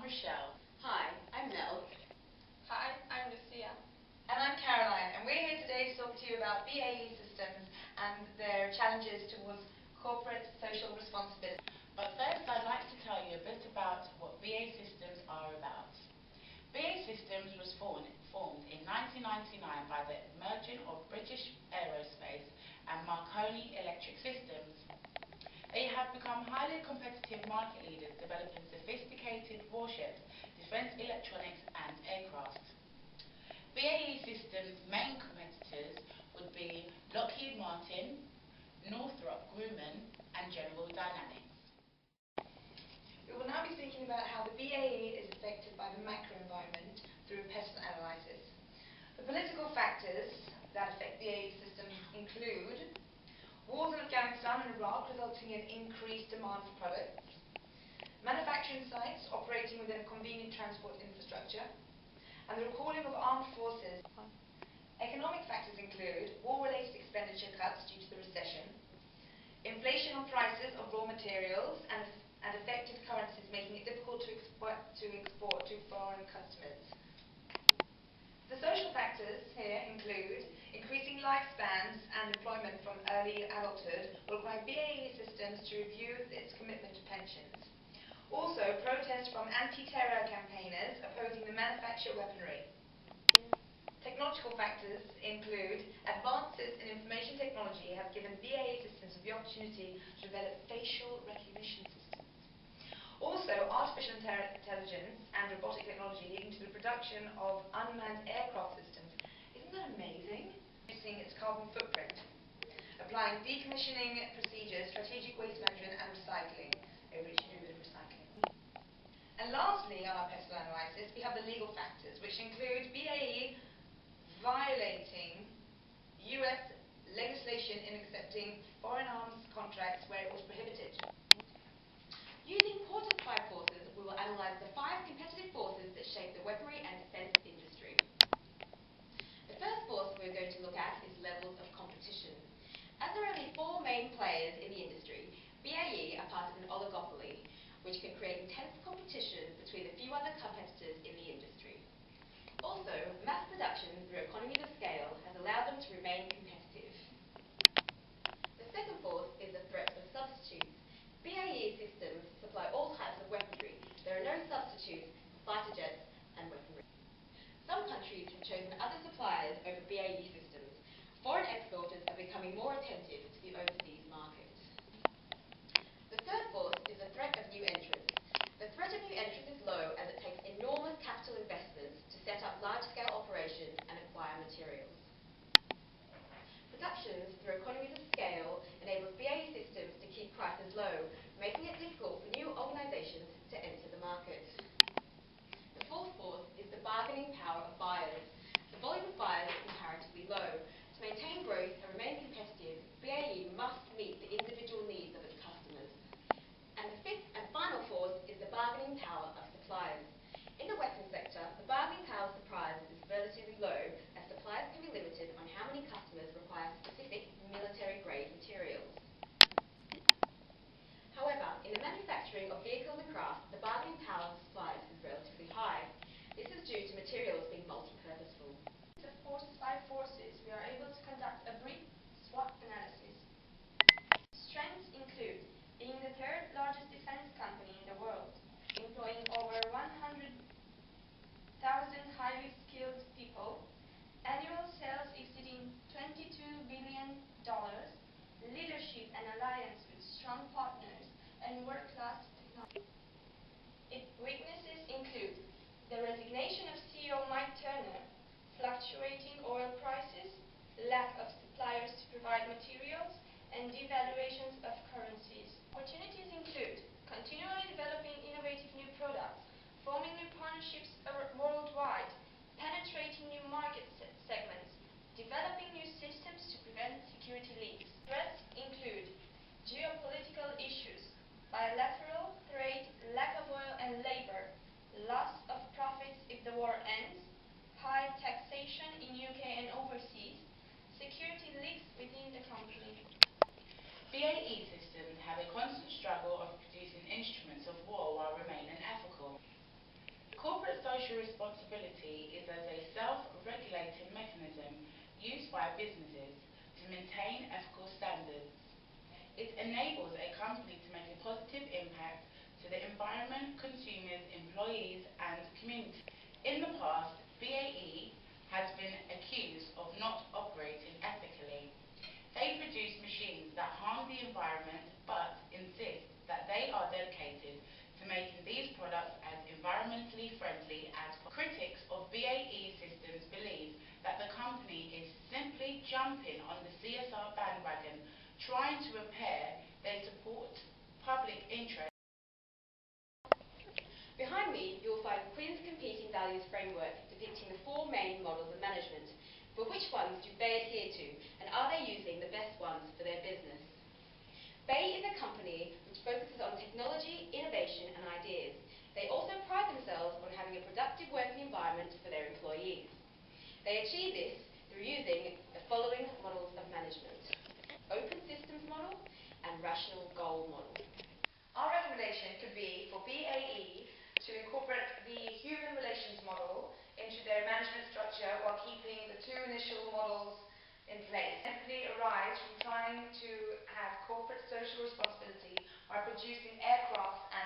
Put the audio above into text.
Rochelle. Hi, I'm Mel. Hi, I'm Lucia. And I'm Caroline, and we're here today to talk to you about BAE systems and their challenges towards corporate social responsibility. But first, I'd like to tell you a bit about what BAE systems are about. BAE Systems was formed in 1999 by the merger of British Aerospace and Marconi Electric Systems. They have become highly competitive market leaders developing sophisticated warships, defence electronics and aircraft. BAE Systems' main competitors would be Lockheed Martin, Northrop Grumman and General Dynamics. We will now be thinking about how the BAE is affected by the macro environment through a pestle analysis. The political factors that affect BAE Systems include wars in Afghanistan and Iraq resulting in increased demand for products, manufacturing sites operating within a convenient transport infrastructure, and the recalling of armed forces. Economic factors include war-related expenditure cuts due to the recession, inflation on prices of raw materials and effective currencies making it difficult to export to foreign customers. The social factors here include increasing lifespans and employment from early adulthood will require BAE Systems to review its commitment to pensions. Also, protests from anti-terror campaigners opposing the manufacture of weaponry. Technological factors include advances in information technology have given BAE Systems the opportunity to develop facial recognition systems. Also, artificial intelligence and robotic technology leading to the production of unmanned aircraft systems. Isn't that amazing? Reducing its carbon footprint. Applying decommissioning procedures, strategic waste management and recycling. Everybody should do a bit of recycling. And lastly, on our pestle analysis, we have the legal factors, which include BAE violating US legislation in accepting foreign arms contracts where it was prohibited. Using Porter's 5 forces, we will analyse the 5 competitive forces that shape the weaponry and defence industry. The first force we're going to look at is levels of competition. As there are only 4 main players in the industry, BAE are part of an oligopoly, which can create intense competition between the few other competitors in the industry. Also, mass production through economies of scale has allowed them to remain competitive. The second force is the threat of substitutes. BAE Systems supply all types of weaponry. There are no substitutes for fighter jets and weaponry. Some countries have chosen other suppliers over BAE Systems. Foreign exporters are becoming more attentive to the overseas market. The third force is the threat of new entrants. The threat of new entrants is low as it takes enormous capital investments to set up large-scale operations and acquire materials. Productions through economies of scale enables BAE Systems to keep prices low, making it difficult for new organisations to enter the market. The fourth force is the bargaining power of buyers. The volume of buyers is comparatively low. To maintain growth and remain competitive, BAE must meet the individual needs of its customers. And the fifth and final force is the bargaining power of suppliers. In the weapons sector, the bargaining power of suppliers is relatively low, as suppliers can be limited on how many customers require specific military-grade materials. However, in the manufacturing of vehicles and craft, the bargaining power of suppliers is relatively high. This is due to materials being multi-purposeful. The Porter's 5 forces, we are able to conduct a brief SWOT analysis. Strengths include being the third largest defense company in the world, employing over 100,000 highly skilled people, annual sales exceeding $22 billion, leadership and alliance with strong partners, and world-class technology. Its weaknesses include the resignation of CEO Mike Turner, fluctuating oil prices, lack of suppliers to provide materials, and devaluations of currencies. Opportunities include continually developing innovative new products, forming new partnerships worldwide, penetrating new market segments, developing new systems to prevent security leaks. Threats include geopolitical issues, bilateral trade, lack of oil and labor, loss of profits if the war ends, high taxation in UK and overseas, security leaks within the company. BAE Systems have a constant struggle of producing instruments of war while remaining ethical. to maintain ethical standards. It enables a company to make a positive impact to the environment, consumers, employees and community. In the past, BAE has been accused of not operating ethically. They produce machines that harm the environment but insist that they are dedicated to making these products as environmentally friendly as possible. Critics of BAE Systems believe that the company is simply jumping on the CSR bandwagon, trying to repair their support public interest. Behind me, you will find Quinn's Competing Values Framework depicting the 4 main models of management. But which ones do they adhere to, and are they using the best ones for their business? BAE is a company which focuses on technology, innovation and ideas. They also pride themselves on having a productive working environment for their employees. They achieve this through using the following models of management: open systems model and rational goal model. Our recommendation could be for BAE to incorporate the human relations model into their management structure while keeping the 2 initial models in place. Simply arise from trying to have corporate social responsibility by producing aircraft and